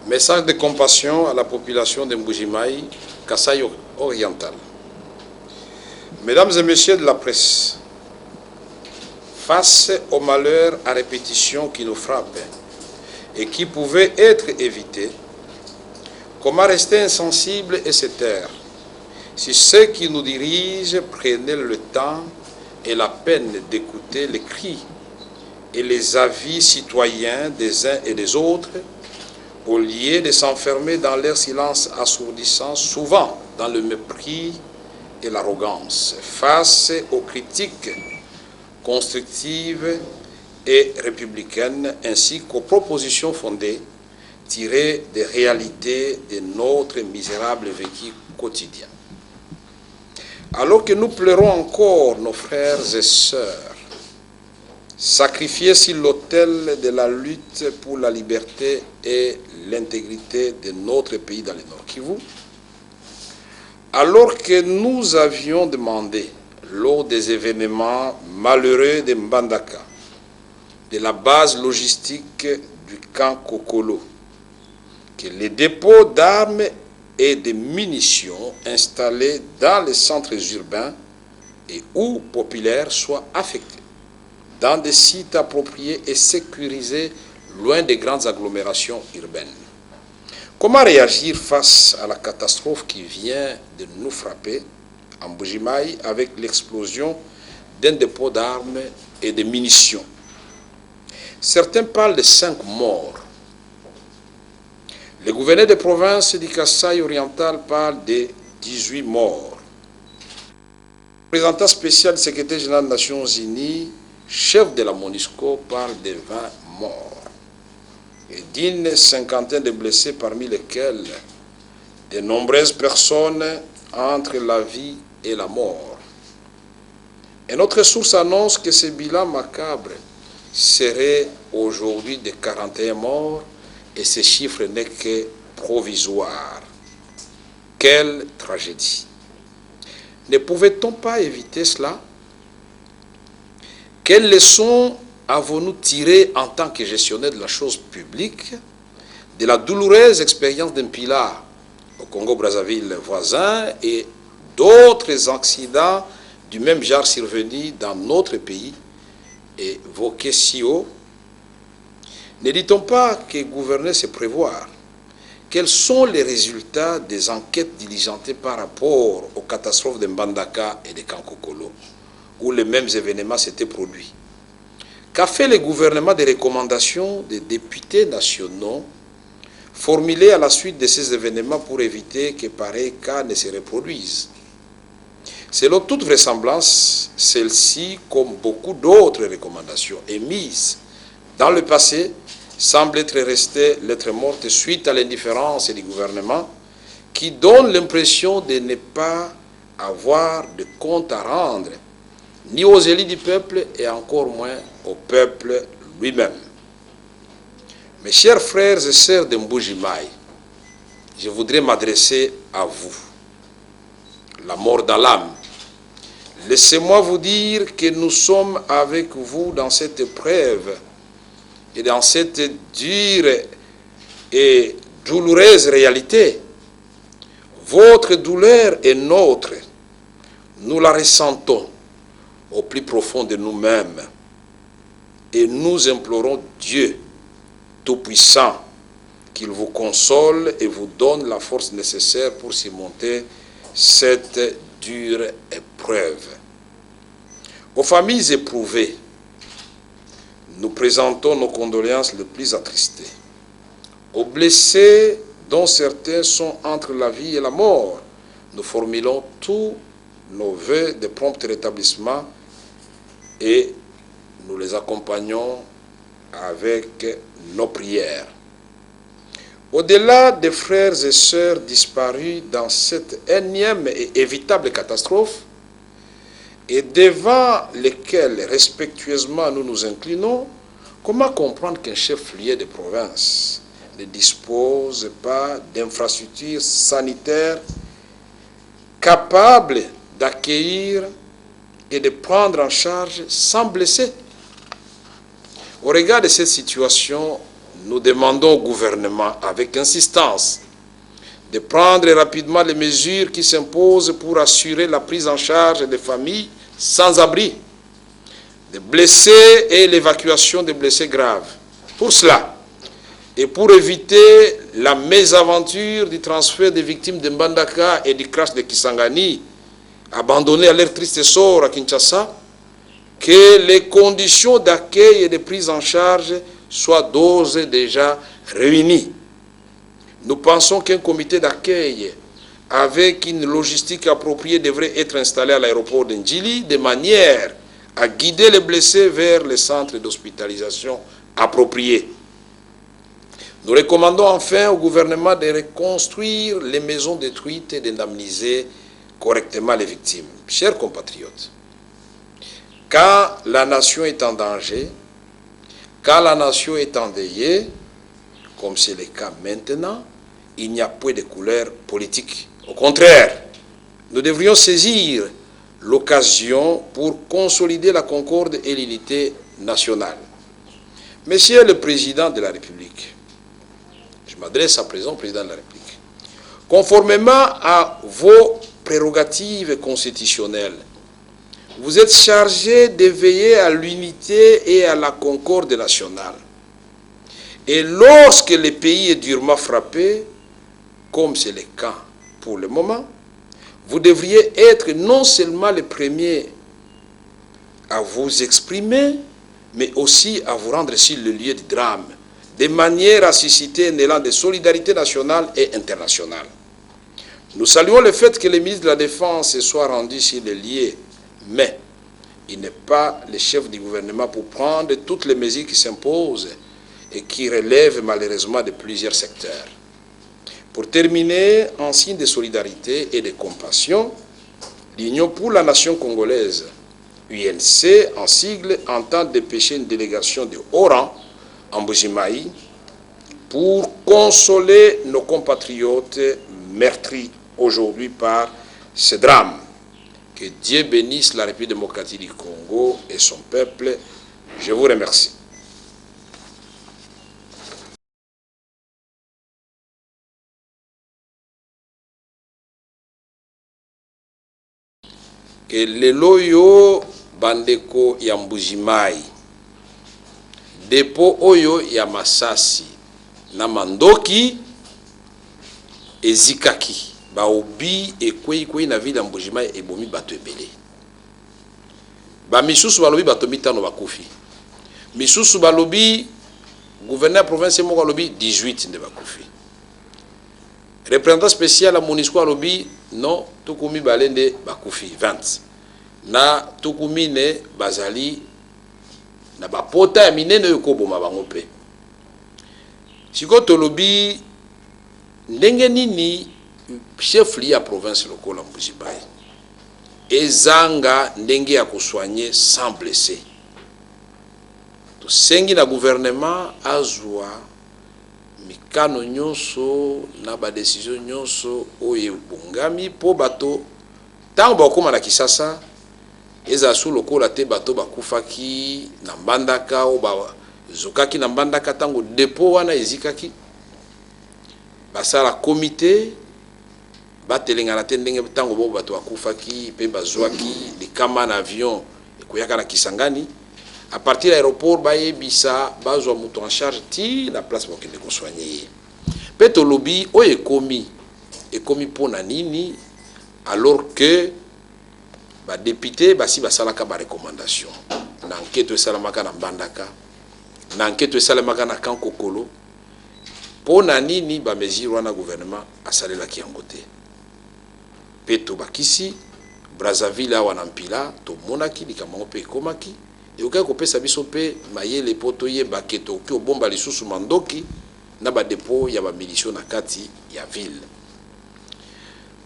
Message de compassion à la population de Mbujimaï, Kasaï oriental. Mesdames et messieurs de la presse, face au malheur à répétition qui nous frappe et qui pouvait être évité, comment rester insensible et se taire si ceux qui nous dirigent prenaient le temps et la peine d'écouter les cris et les avis citoyens des uns et des autres, au lieu de s'enfermer dans leur silence assourdissant, souvent dans le mépris et l'arrogance, face aux critiques constructives et républicaines, ainsi qu'aux propositions fondées, tirées des réalités de notre misérable vécu quotidien. Alors que nous pleurons encore nos frères et sœurs, sacrifiés sur l'autel de la lutte pour la liberté et l'intégrité de notre pays dans le Nord Kivu, alors que nous avions demandé, lors des événements malheureux de Mbandaka, de la base logistique du camp Kokolo, que les dépôts d'armes et de munitions installés dans les centres urbains et ou populaires soient affectés dans des sites appropriés et sécurisés loin des grandes agglomérations urbaines. Comment réagir face à la catastrophe qui vient de nous frapper en Mbujimaï avec l'explosion d'un dépôt d'armes et de munitions? Certains parlent de 5 morts. Le gouverneur de province du Kasaï oriental parle de 18 morts. Le représentant spécial du secrétaire général des Nations Unies, chef de la MONUSCO, parle de 20 morts et d'une cinquantaine de blessés, parmi lesquels de nombreuses personnes entre la vie et la mort. Et notre source annonce que ce bilan macabre serait aujourd'hui de 41 morts et ce chiffre n'est que provisoire. Quelle tragédie! Ne pouvait-on pas éviter cela? Quelles leçons avons-nous tirées en tant que gestionnaires de la chose publique de la douloureuse expérience d'Mpila au Congo-Brazzaville voisin et d'autres accidents du même genre survenus dans notre pays évoqués si haut? Ne dit-on pas que gouverner c'est prévoir? Quels sont les résultats des enquêtes diligentées par rapport aux catastrophes de Mbandaka et de Kankokolo, où les mêmes événements s'étaient produits? Qu'a fait le gouvernement des recommandations des députés nationaux formulées à la suite de ces événements pour éviter que pareils cas ne se reproduisent? Selon toute vraisemblance, celle-ci, comme beaucoup d'autres recommandations émises dans le passé, semble être restée lettre morte suite à l'indifférence du gouvernement qui donne l'impression de ne pas avoir de compte à rendre ni aux élus du peuple et encore moins au peuple lui-même. Mes chers frères et sœurs de Mbujimaï, je voudrais m'adresser à vous, la mort dans l'âme. Laissez-moi vous dire que nous sommes avec vous dans cette épreuve et dans cette dure et douloureuse réalité. Votre douleur est nôtre. Nous la ressentons au plus profond de nous-mêmes. Et nous implorons Dieu Tout-Puissant qu'il vous console et vous donne la force nécessaire pour surmonter cette dure épreuve. Aux familles éprouvées, nous présentons nos condoléances les plus attristées. Aux blessés, dont certains sont entre la vie et la mort, nous formulons tous nos vœux de prompt rétablissement et nous les accompagnons avec nos prières. Au-delà des frères et sœurs disparus dans cette énième et évitable catastrophe, et devant lesquels respectueusement nous nous inclinons, comment comprendre qu'un chef-lieu de province ne dispose pas d'infrastructures sanitaires capables d'accueillir et de prendre en charge sans blesser? Au regard de cette situation, nous demandons au gouvernement avec insistance de prendre rapidement les mesures qui s'imposent pour assurer la prise en charge des familles sans abri, des blessés et l'évacuation des blessés graves. Pour cela, et pour éviter la mésaventure du transfert des victimes de Mbandaka et du crash de Kisangani, abandonnés à leur triste sort à Kinshasa, que les conditions d'accueil et de prise en charge soient d'ores et déjà réunies. Nous pensons qu'un comité d'accueil avec une logistique appropriée devrait être installé à l'aéroport de Ndjili de manière à guider les blessés vers les centres d'hospitalisation appropriés. Nous recommandons enfin au gouvernement de reconstruire les maisons détruites et d'indemniser correctement les victimes. Chers compatriotes, quand la nation est en danger, quand la nation est endeuillée, comme c'est le cas maintenant, il n'y a point de couleur politique. Au contraire, nous devrions saisir l'occasion pour consolider la concorde et l'unité nationale. Monsieur le Président de la République, je m'adresse à présent au Président de la République, conformément à vos prérogatives constitutionnelles, vous êtes chargé de veiller à l'unité et à la concorde nationale. Et lorsque le pays est durement frappé, comme c'est le cas pour le moment, vous devriez être non seulement les premiers à vous exprimer, mais aussi à vous rendre sur le lieu du drame, de manière à susciter un élan de solidarité nationale et internationale. Nous saluons le fait que le ministre de la Défense soit rendu sur le lieu, mais il n'est pas le chef du gouvernement pour prendre toutes les mesures qui s'imposent et qui relèvent malheureusement de plusieurs secteurs. Pour terminer, en signe de solidarité et de compassion, l'Union pour la nation congolaise, UNC en sigle, entend dépêcher une délégation de haut rang en Mbujimayi pour consoler nos compatriotes meurtris aujourd'hui par ce drame. Que Dieu bénisse la République démocratique du Congo et son peuple. Je vous remercie. Que lelo yo bandeko ya Mbujimayi, depo oyo ya Masasi na Mandoki ezikaki baobi ekwei na ville ya Mbujimayi ebomi bato ebele. Ba misusu balobi bato mitano bakufi. Misusu balobi gouverneur provincial moko balobi 18 nde bakufi. Représentant spécial à MONUSCO alobi non tukumi balende bakufi 20. Na tukumi ne bazali na bapota ya minene yokoboma bango pe. Siko tolobi ndenge nini chef li ya province lokola Mbujimayi ezanga ndenge ya kuswanye sans blessé. Tosengi na gouvernement azwa mikano nyonso na ba décision nyonso oyo bongami po bato tango bakoma na Kisasa eza su lokola te bato bakufaki na Mbandaka o ba zokaki na Mbandaka tango depo wana ezikaki basala comité batelengana te ndenge tango bo bato bakufaki pe bazwaki likama na avion ekoyaka na Kisangani. À partir de l'aéroport, Bisa, Bazwa Mouton en charge, ti la place pour qu'il ne soigne. Peto lobby, o est commis pour Nanini, alors que ba député, si basalaka ba recommandation. N'enquête salamaka na Mbandaka, n'enquête salamaka na Kankokolo. Pour Nanini, ba mesure wana gouvernement a salé la kiangote. Peto bakisi, Brazzaville a wanampila, to monaki, likamangope komaki. Et au cas où pesa biso pe mayele poto ye baketo ki obomba lisusu Mandoki na ba dépôt ya ba milition na kati ya ville.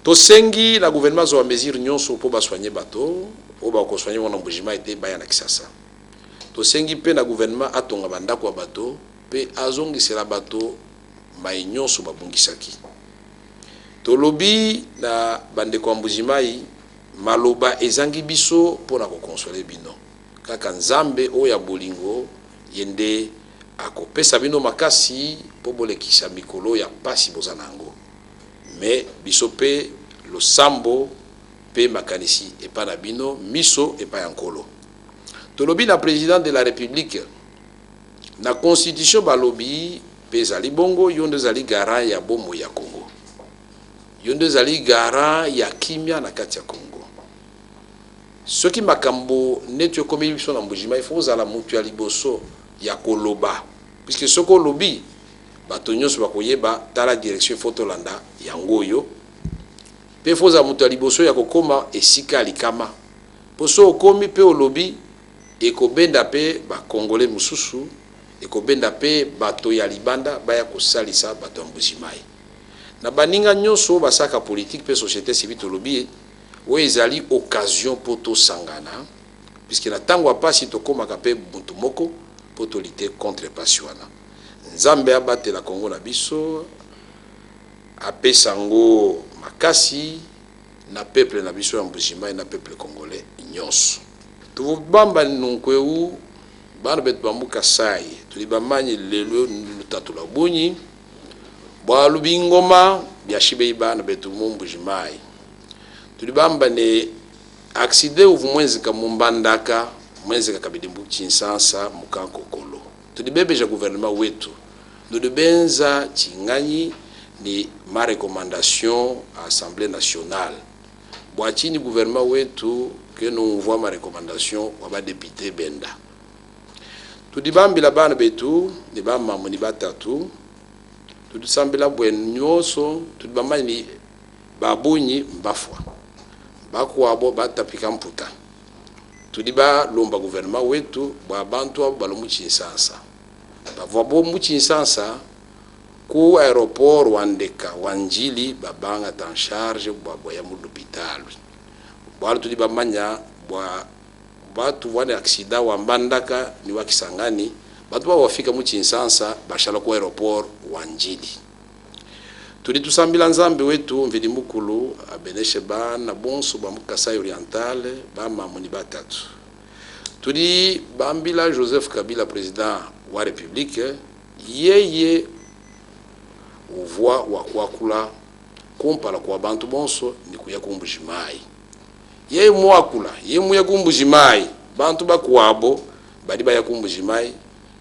To sengi na gouvernement zo mesure nyonso po ba soigner bato o ba ko soigner wana Mbujimayi te baya na Kisasa. To sengi pe na gouvernement atonga bandako ya bato pe azongi sela bato mai nyonso babungisaki. To lobi na bandeko ya Mbujimayi maloba ezangi biso po na ko consoler bino. Kaka Nzambe oya bolingo yende akopesa bino makasi po bolekisa mikolo ya pasi bozanango. Mais biso pe losambo pe makanisi epa na bino miso epa ya nkolo. Tolobi na président de la République na constitution balobi pe zali bongo yondo zali garant ya bomo ya Congo. Yondo zali garant ya kimia na kati ya Congo. Soki makambo netu komi biso na mbujima ifo zala mutu ya liboso ya koloba. Puisque soko lobi bato nyonso bakoyeba tala direction fotolanda yango yo. Pe foza mutu ya liboso ya kokoma esika likama. Poso okomi pe olobi ekobenda pe ba Congolais mususu, ekobenda pe bato ya libanda baya kosalisa bato ya mbujimai. Na baninga nyonso basaka politique pe société civile tolobi we ezali occasion poto sangana, puisque na tango apasi tokomaka pe mutu moko poto lutter contre pasiwana. Nzambe abatela Congo na biso, apesango makasi na peuple na biso ya mbujimai na peuple congolais nyonso. Tubamba nunkweu bana betu bambuka sai tulibamanye lelo lutatu la bunyi bwa lubingoma byashibe bana betu mbujimai. Tulibamba ne accident uvu mwenzi ka mumbandaka mwenzi ka kabidimbu Kinshasa mukanko kolo. Tulibebeja gouvernement wetu ndubenza chinganyi ni ma recommandation à Assemblée nationale. Boachini gouvernement wetu que nous voit ma recommandation wa ba député benda. Tudibambila bana betu ni ba mamuni batatu. Tudusambila bwenyoso tudibamba ni babunyi mbafwa. Bakuabo batapika mputa. Tudiba lomba gouvernement wetu ba bantu abo balomu Kinshasa. Bavabo mu Kinshasa ku aéroport wandeka wanjili babanga en charge bwa ya mu hôpital. Bwa tudiba manya bwa batu wane accident wa mbandaka ni wa Kisangani batu wafika mu Kinshasa bashala ku aéroport wanjili. Tuli tusambila nzambe wetu mvili mukulu abeneshe bana bonso ba mukasai oriental ba mamuni batatu. Tuli bambila Joseph Kabila président wa république yeye uvwa wa kwakula kompala kwa bantu bonso ni kuya kumbujimai. Yeye mwakula yeye muya kumbujimai bantu bakwabo badiba ya kumbujimai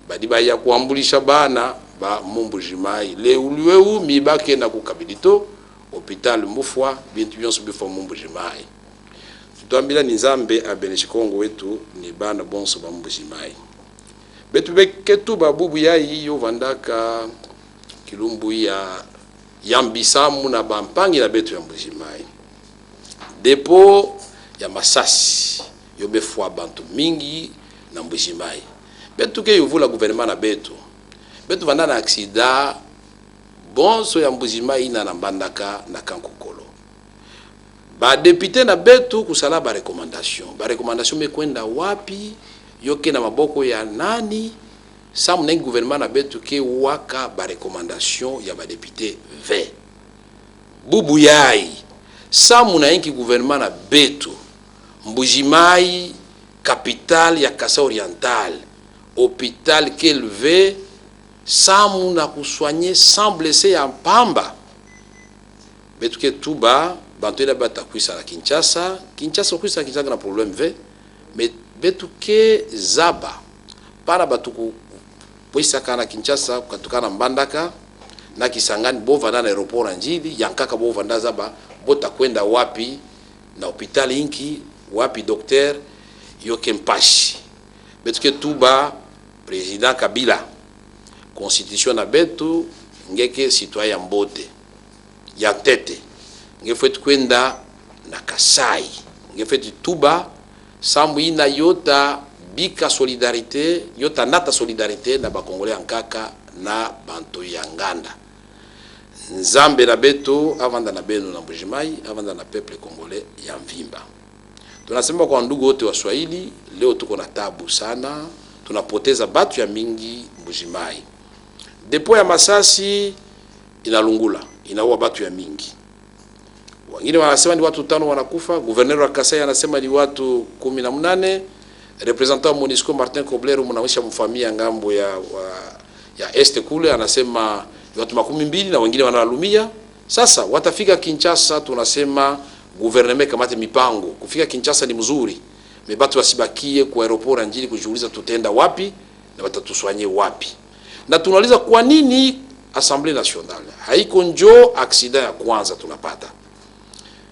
badiba ya kuambulisha bana ba mumbujimai le uliweu mibake na kukabilito hôpital mufwa bintu byonso bifo mumbujimai. Tutambila ni nzambe abeneshe Kongo wetu ni bana bonso ba mumbujimai. Betu beketu babubu ya iyo vandaka kilumbu ya yambisamu na bampangi na betu ya mbujimai. Depo ya Masasi yobefwa bantu mingi na mbujimai. Betu ke yuvula gouvernement na betu. Betu vanda na accident bonso ya mbujimai ina na mbandaka na kankukolo. Ba député na betu kusala ba recommandation mekwenda wapi yoke na maboko ya nani sa mnengi gouvernement na betu ke waka ba recommandation ya ba député V bubu yai sa mnengi gouvernement na betu mbujimai capitale ya Kasa Oriental hôpital kelve sa muna kuswanye sans blessé ya pamba betu ke tuba bantu na bata kuisa na Kinshasa kuisa Kinshasa na problème V mais betu ke zaba para batuku poisa kana Kinshasa katukana mbandaka na Kisangani bova na aéroport anjili yankaka bova ndazaba bota kwenda wapi na hospitali inki wapi docteur yoke mpashi betu ke tuba président Kabila constitution na betu ngeke citoyen mbote ya tete ngefetu kwenda na Kasai ngefetu tuba sambu ina yota bika solidarité yota nata solidarité na ba Congolais ankaka na bantu ya Nganda nzambe na beto avanda na beno na mbujimai avanda na peuple congolais ya mvimba. Tunasema kwa ndugu wote wa Swahili leo tuko na tabu sana, tunapoteza batu ya mingi mbujimai. Depo ya Masasi inalungula inaua batu ya mingi. Wengine wanasema ni watu 5 wanakufa, gouverneur wa Kasai anasema ni watu 18, representant wa MONUSCO Martin Kobler mnaonyesha mfamia ngambo ya ya este kule anasema watu 12 na wengine wanalumia. Sasa watafika Kinshasa, tunasema gouvernement kamate mipango. Kufika Kinshasa ni mzuri, mebatu wasibakie kwa aeroport Njili kujiuliza tutenda wapi na watatuswanye wapi. Na tunauliza kwa nini Assemblée nationale haiko njo accident ya kwanza tunapata.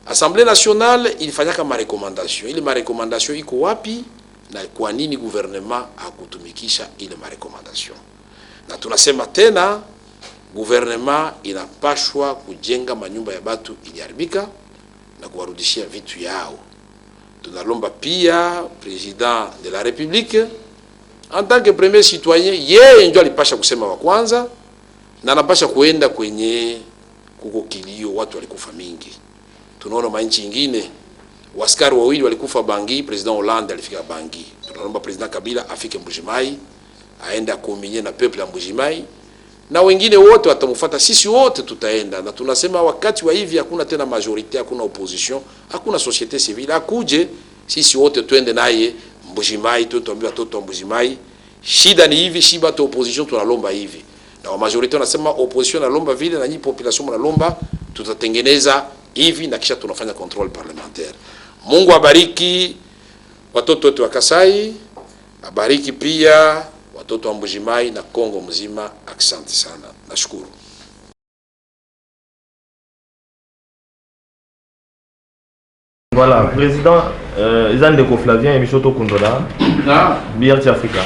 Assemblée nationale ilifanyaka ma recommandation. Ile ma recommandation iko wapi na kwa nini gouvernement hakutumikisha ile ma recommandation? Na tunasema tena gouvernement inapashwa kujenga manyumba ya batu iliharibika na kuwarudishia vitu yao. Tunalomba pia président de la République en tant que premier citoyen, yeye ndio alipasha kusema wa kwanza na anapasha kuenda kwenye kuko kilio, watu walikufa mingi. Tunaona manchi nyingine waskari wawili walikufa Bangi, president Hollande alifika Bangi. Tunaomba president Kabila afike Mbujimai, aende akominye na peuple ya Mbujimai, na wengine wote watamfuata. Sisi wote tutaenda, na tunasema wakati wa hivi hakuna tena majorite, hakuna opposition, hakuna societe civile, akuje sisi wote tuende naye Mbujimai, tuambie watoto wa Mbujimai shida ni hivi, shiba to opposition tunalomba hivi. Na wa majorite wanasema opposition nalomba vile na nyinyi population mnalomba, tutatengeneza hivi na kisha tunafanya control parlementaire. Mungu abariki watoto wetu wa Kasai, abariki pia watoto wa Mbujimai na Kongo mzima. Asante sana. Nashukuru. Voilà, président Izandeko Flavien et Michoto Kundola, BRT Africa.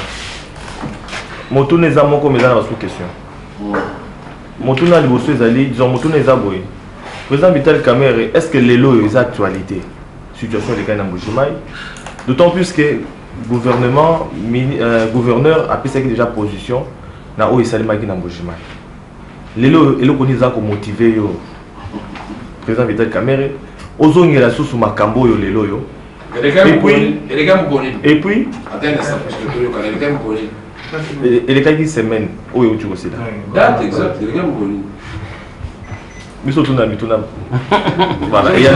Motu neza moko meza na sous question. Motu na liboso ezali, disons motu neza boy. Président Vital Kamerhe, est-ce que lelo est actualité? Situation de Kana Mbujimai. D'autant plus que gouvernement gouverneur a pris déjà position na o esalima ki na Mbujimai. Lelo elo koniza ko motiver yo. Président Vital Kamerhe ozongela susu makambo yo lelo yo. Et puis attendez ça parce que tu connais quelqu'un pour lui. Et les quelques semaines où est-ce que c'est là? Date exacte, quelqu'un pour lui. Mituna. Voilà, et il y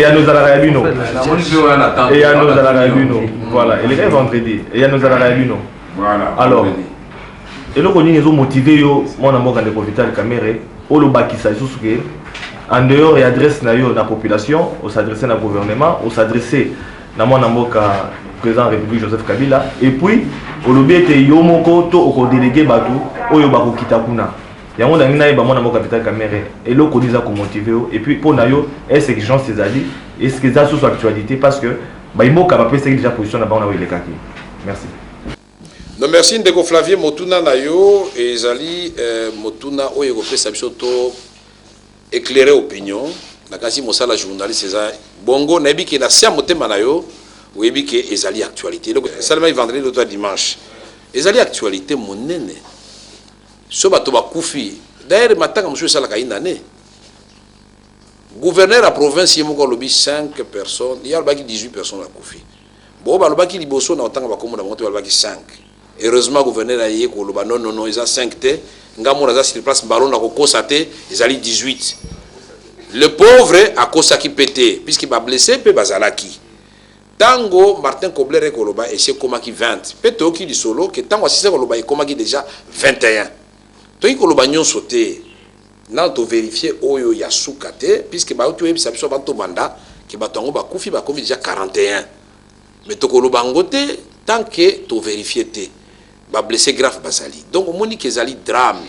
a nos Arabino. Et il y a nos Arabino. Voilà, et les gars vendredi, et il y a nos Arabino. Voilà. Alors, et le connu ils ont motivé yo mon amour quand le Vital Kamerhe au lo bakisa sous que en dehors et adresse na yo la population, on s'adresser na gouvernement, on s'adresser na mon amour président de la République Joseph Kabila, et puis au lobby était yomoko to au délégué batu oyo bako kitakuna yango na ngina ba mon amour Vital Kamerhe et le koniza ko motiver et puis pour na yo est-ce que gens ces alliés est-ce que ça sous actualité parce que ba imoka ba pesa déjà position na ba na ile kaki. Merci. Non, merci Ndeko Flavien Motuna Nayo et Zali Motuna oyo ko pesa biso to éclairer opinion na kasi mosala journaliste ça bongo na bi ki na sia motema na yo oyebi ke ezali actualité donc seulement vendredi l'autre dimanche ezali actualité monene so bato bakufi d'ailleurs matanga monsieur sala kaina ne gouverneur à province yemoko lobi 5 personnes il y a baki 18 personnes bakufi bon ba lobaki liboso na otanga bakomo na moto baki 5 heureusement gouverneur aye ko loba non eza 5 te ngamo na za sur place ballon na ko kosaté ezali 18 le pauvre a kosaki pété puisqu'il va blessé pe bazalaki. Tango Martin Kobler Koloba et c'est comme qui 20. Peto qui dit solo que tango assisté Koloba et comme qui déjà 21. Toi Koloba nyon sauté. Nan to vérifier oyo ya soukate puisque ba tu ebisa biso ba to manda que ba tongo ba kufi ba komi déjà 41. Mais to Koloba ngote tant que to vérifier té ba blessé grave basali. Donc moni que zali drame.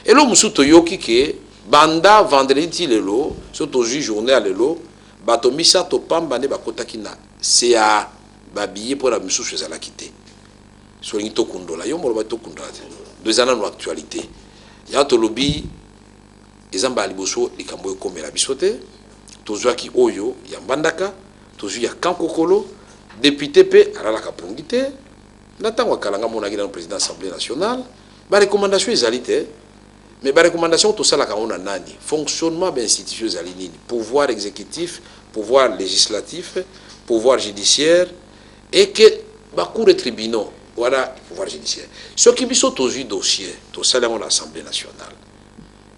Et lo musuto yoki que banda vendredi lelo surtout journée à lelo bato misa to pamba ne bakotaki na c'est à babiller pour la mission chez la quitter sur une tokundola yo molo bato kundola 2 ans dans l'actualité ya to lobby ezamba liboso likambo ekomela bisote tozwa ki oyo ya mbandaka tozwa ya kankokolo député pe ala ka pongité na tango kalanga mona ki dans président assemblée nationale ba recommandation ezalité mais ba recommandation tout ça la kaona nani fonctionnement ba institution ezali nini pouvoir exécutif pouvoir législatif pouvoir judiciaire et que beaucoup de tribunaux voilà pouvoir judiciaire ce qui biso tozu dossier to sala mon assemblée nationale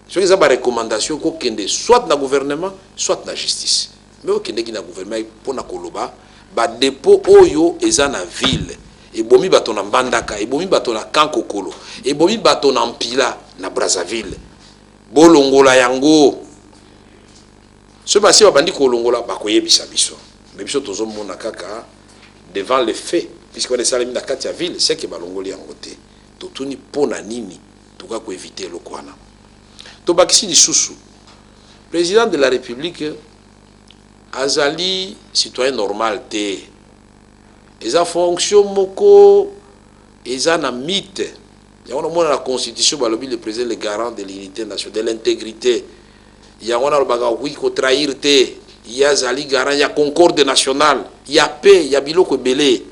ce qui ba recommandation ko kende soit na gouvernement soit na justice mais au kende ki na gouvernement pour na koloba ba dépôt oyo eza na ville ebomi bato na Mbandaka, ebomi bato na Kankokolo, ebomi bato na Mpila na Brazzaville. Bolongola yango. Ce basi babandi kolongola bakoyebisa biso. Mais biso tozomona kaka devant les faits, puisqu'on est salami na kati ya ville, c'est que balongoli yango te. Totuni pona nini tuka ko éviter le kwana. To bakisi lisusu. Président de la République azali citoyen normal te. Eza fonction moko eza na mythe. Ya on a la constitution balobi le président le garant de l'unité nationale, de l'intégrité. Ya on a le baga oui ko trahir te. Ya zali garant ya concorde nationale, ya paix, ya biloko belé.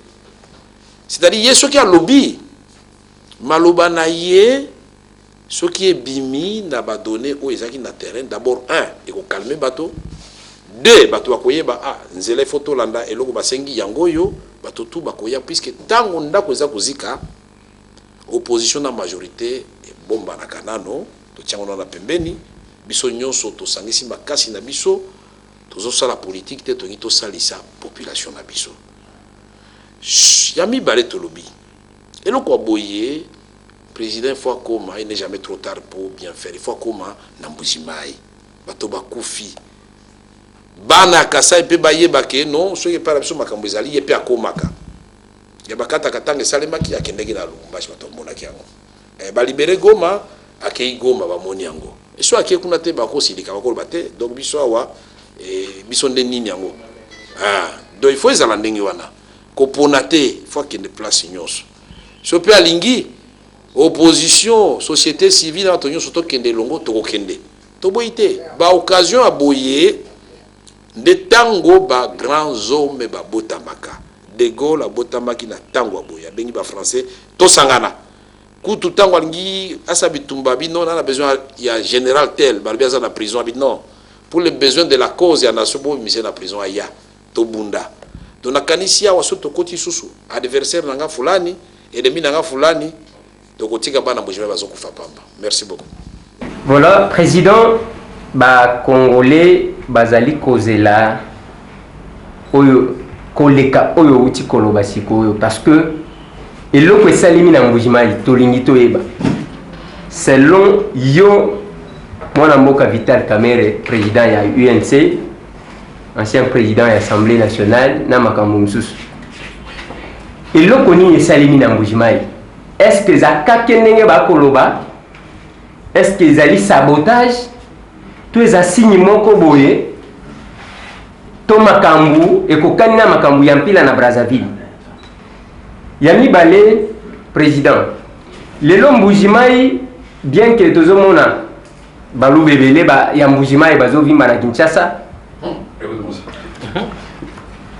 C'est-à-dire yeso qui a lobby. Maloba na ye ce qui est bimi na ba donné au ezaki na terrain d'abord un et ko calmer bateau. Deux bato bakoyeba ah nzele photo landa eloko basengi yango yo bato tout bakoya puisque tango ndako eza kozika opposition na majorité et bomba na kanano to tiango na pembeni biso nyonso to sangisi makasi na biso tozo sala politique te to ngito salisa population na biso yami balé to lobby eloko boye président fois comment il n'est jamais trop tard pour bien faire il faut comment na mbuzimai bato bakufi bana Kasai pe baye bake non so yepa biso makambo ezali yepe akomaka ya bakata katanga salemaki akendeki na Lubumbashi batomona kiango ba libérer Goma akei Goma ba moni yango et so akei kuna te bako silika bako bate donc biso awa biso nde nini yango donc il faut ezala ndenge wana ko ponate faut qu'il ne place nyonso so pe alingi opposition société civile antonio soto kende longo to kende to boité ba occasion aboyer de tango ba grands hommes ba botamaka de Gaulle abotamaki na tango aboya bengi ba français to sangana kutu tango alingi asabitumba bino na besoin ya général tel balbia na prison non pour les besoins de la cause ya nation bo mise na prison aya to bunda donc nakanisia wa soto koti susu adversaire nanga fulani ennemi nanga fulani to kotika bana mbujima bazokufa pamba. Merci beaucoup. Voilà, président ba congolais bazali kozela oyo koleka oyo uti koloba sikoyo parce que eloko esalimi na mbujimali tolingi toyeba selon yo mwana mboka Vital Kamerhe président ya UNC ancien président ya Assemblée nationale na makambo msusu eloko nini esalimi na mbujimali est-ce que za kakendenge ba koloba est-ce que ezali sabotage to eza signe moko boye to makambu ekokani na makambu ya mpila na Brazzaville ya mibale président lelo mbujimai bien que tozomona balu bebele ba ya mbujimai bazovimba na Kinshasa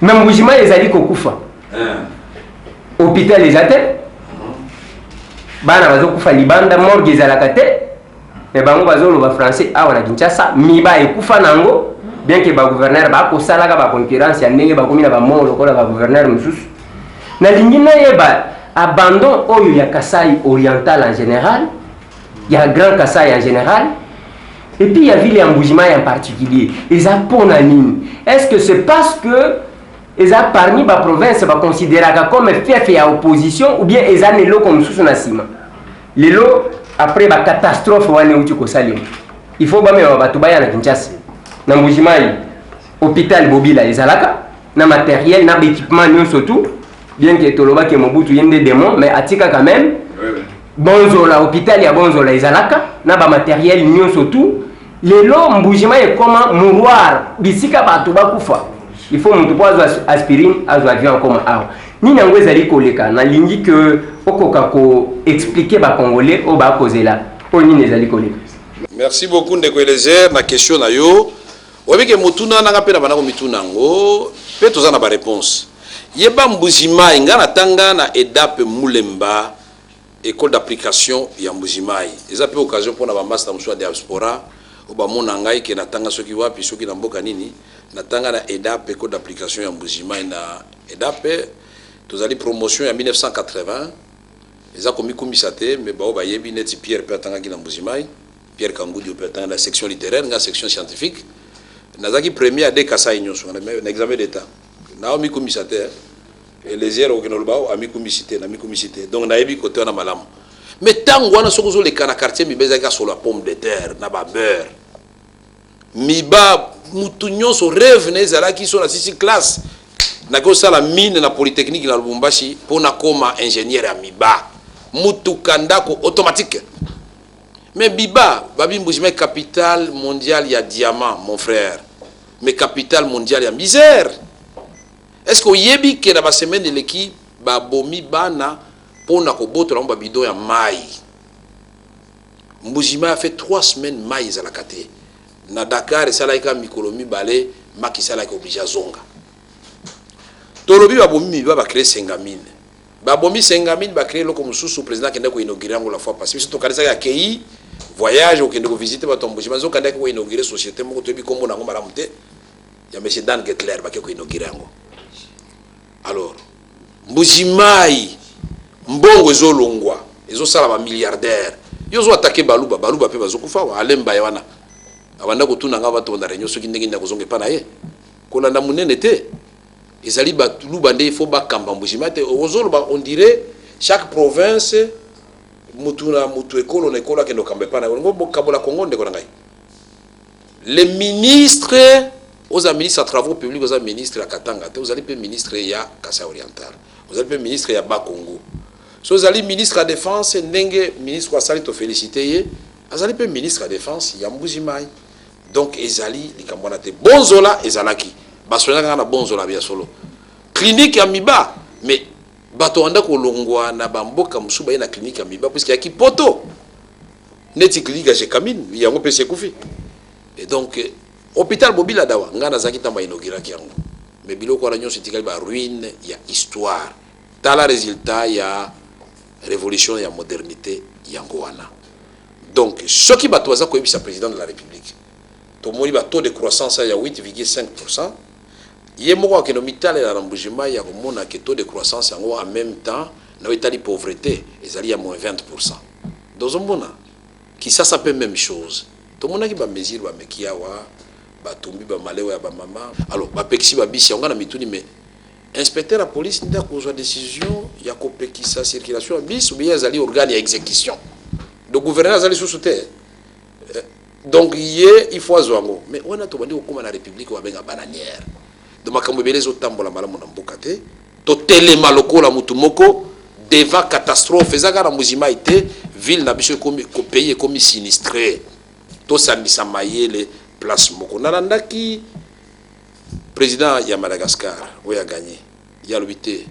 mais mbujimai ezali kokufa hôpital ezate bana bazokufa libanda morgue ezalaka te mais bango bazoloba français awa na Kinshasa miba ekufa nango bien que ba gouverneur ba ko salaka ba concurrence ya ndenge ba komina ba molo lokola ba gouverneur mususu na lingina yeba abandon oyo ya Kasai oriental en général ya Grand Kasai en général et puis ya ville ya Mbujimai en particulier eza pona nini est-ce que c'est parce que eza parmi ba province ba considéraka comme fief ya opposition ou bien eza nelo comme sous na sima lelo après ba catastrophe wane uti ko salim il faut ba me ba tubaya na Kinshasa na Mbujimai hôpital Bobila ezalaka na matériel na équipement nyonso tout bien que toloba ke Mobutu yende démon mais atika quand même bonzola hôpital ya bonzola ezalaka na ba matériel nyonso tout lelo Mbujimai comme mouroir bisika batu bakufa il faut mutu po aspirine azo avion comme awa ni nango ezali koleka na lingi que okoka ko expliquer ba congolais o ba kozela po ni ezali koleka. Merci beaucoup ndeko Elezer na question na yo obike mutuna nanga pe na bana ko mituna ngo pe tozana ba réponse yeba Mbujimai ngana tanga na EDAP Mulemba école d'application ya Mbujimai eza pe occasion pour na ba master mso diaspora o ba mona ngai ke na tanga soki wapi soki na mboka nini na tanga na EDAP école d'application ya Mbujimai na EDAP tozali promotion ya 1980 eza komi komisate mais ba o ba yebi neti Pierre pe tanga ki na Mbujimai Pierre Kangudi pe tanga la section littéraire na section scientifique nazaki premier à des Kasai nyonso na examen d'état na omi komisate et les airs au Kenolbao a mis comicité donc na yebi côté na malamu mais tant wana sokozo le kana quartier mi bezaka sur la pomme de terre na ba beurre miba mutu nyonso rêve ne ezalaki so na 6 classe nakosala mine na polytechnique na Lubumbashi pona koma ingénieur ya miba mutu kandako automatique mais biba babi Mbujima capitale mondiale ya diamant mon frère mais capitale mondiale ya misère. Est-ce que yebi ke na ba semaine de l'équipe ba bomi bana pona ko boto na ba bidon ya mai Mbujima a fait 3 semaines mai za la kate na Dakar et salaika mikolomi balé maki salaika obligé zonga tolobi ba bomi ba créer 5000 ba bomi 5000 ba créer loko mususu président kende ko inaugurer ngo la fois passée surtout kanisa ya KI voyage au kende ko visiter ba Mbujima zo kende ko inaugurer société moko tobi kombo na ngo maramute ya monsieur Dan Getler ba ko inaugurer ngo alors Mbujima mbongo ezolongwa ezosala ba milliardaire yozo attaquer baluba pe bazokufa wa alemba yana abanda kotuna nga bato na réunion soki ndenge ndako pa na ye kolanda munene te ezali baluba nde faut bakamba Mbujima te ozoloba on dirait chaque province mutu ekolo na ekolo akendo kamba pa na ngo bokabola Congo ndeko ngai les ministres aux ministres à travaux publics aux ministres à Katanga te ozali pe ministre ya Kasa Oriental ozali pe ministre ya Bakongo so ozali ministre à défense ndenge ministre asali to féliciter ye azali pe ministre à défense ya Mbujima donc ezali likambona te bonzola ezalaki basonaka na bonzola bia solo clinique ya miba mais bato anda ko longwa na bamboka musuba na clinique ya miba puisque ya kipoto neti clinique ya Jekamine yango pese kufi et donc hôpital Bobila dawa ngana zaki tamba inaugura kiango mais biloko la nyonso tikali ba ruine ya histoire tala résultat ya révolution ya modernité yango wana donc ce qui bato za ko yebisa président de la République to moni ba taux de croissance ya 8,5%. Yé moko akenomita la Mbujima ya komona ke taux de croissance yango en même temps na etali pauvreté ezali ya moins 20%. Dans un mona qui ça peut même chose. To mona ki ba mesure ba mekiawa ba tombi ba malewa ya ba mama. Alors ba pexi ba bisi ngana mituni mais inspecteur la police nda ko zo décision ya ko pekisa circulation bis ou bien ezali organe ya exécution. Le gouverneur azali sous terre. Donc il faut azwango mais on a to bandi ko na république wa benga bananière. De makambo belezo tambola malamu na mboka te to telema lokola mutu moko devant catastrophe ezaka na Mbujima ite ville na biso ko pays comme sinistré to sambisa mayele place moko nalandaki président ya Madagascar oya gagné ya lobité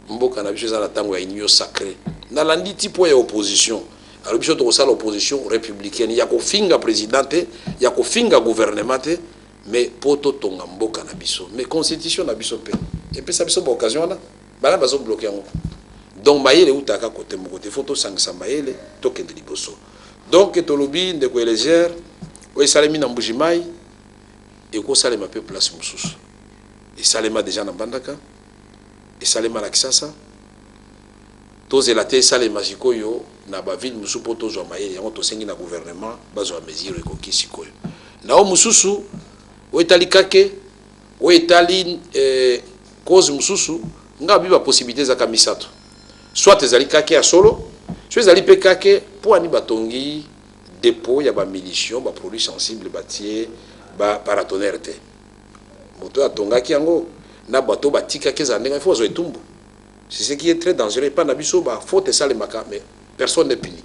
mboka na biso za na tango ya union sacrée nalandi tipo ya opposition alors biso to sala opposition républicaine ya ko finga présidente ya ko finga gouvernement te mais poto tonga mboka na biso mais constitution na biso pe et puis ça biso ba occasion là bala bazo bloquer ngo donc mayele utaka côté moko te photo sangisa mayele to kende liboso donc to lobi ndeko éléger o salemi na Mbujima et ko salema pe place mususu et salema déjà na Bandaka et salema na Kisasa to zelate salema sikoyo na ba ville mususu poto zo mayele yango to sengi na gouvernement bazo a mesure ko kisikoyo na o mususu o etali kake o etali cause mususu nga biba possibilité za kamisato soit ezali kake ya solo soit ezali pe kake pour ani batongi dépôt ya ba munitions ba produits sensibles batie ba paratonnerre te moto atongaki yango na bato batika ke za ndenge faut zo etumbu c'est ce qui est très dangereux pas na biso ba faute ça les maka mais personne n'est puni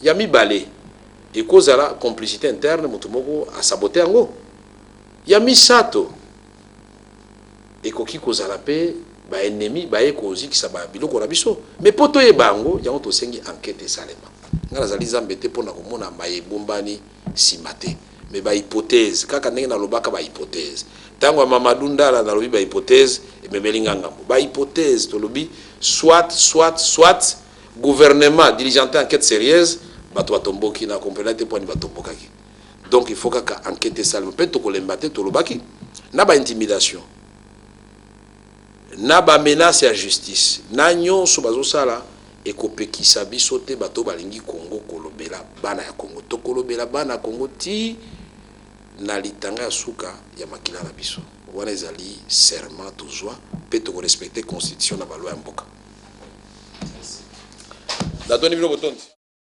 ya mibale et cause la complicité interne moto moko a saboter yango ya misato ekoki kozala pe ba ennemi ba ekozi ki saba biloko na biso mais poto ye bango yango to sengi enquête salema ngala zali zambete pona komona maye bombani simate mais ba hypothèse kaka ndenge na lobaka ba hypothèse tango Mamadou Ndala na lobi ba hypothèse e memelinga ngambo ba hypothèse to lobi soit gouvernement diligenté enquête sérieuse bato batomboki na complété poni batombokaki. Donc il faut qu'à enquêter ça, peut to kolembate to lobaki na ba intimidation na ba menace à justice na nyonso bazo sala e kopekisa biso te bato balingi Congo kolobela bana ya Congo to kolobela bana Congo ti na litanga ya suka ya makila na biso wana ezali serment tozwa mpe tokorespecte constitution na baloi ya mboka. Dadoni bino botondi.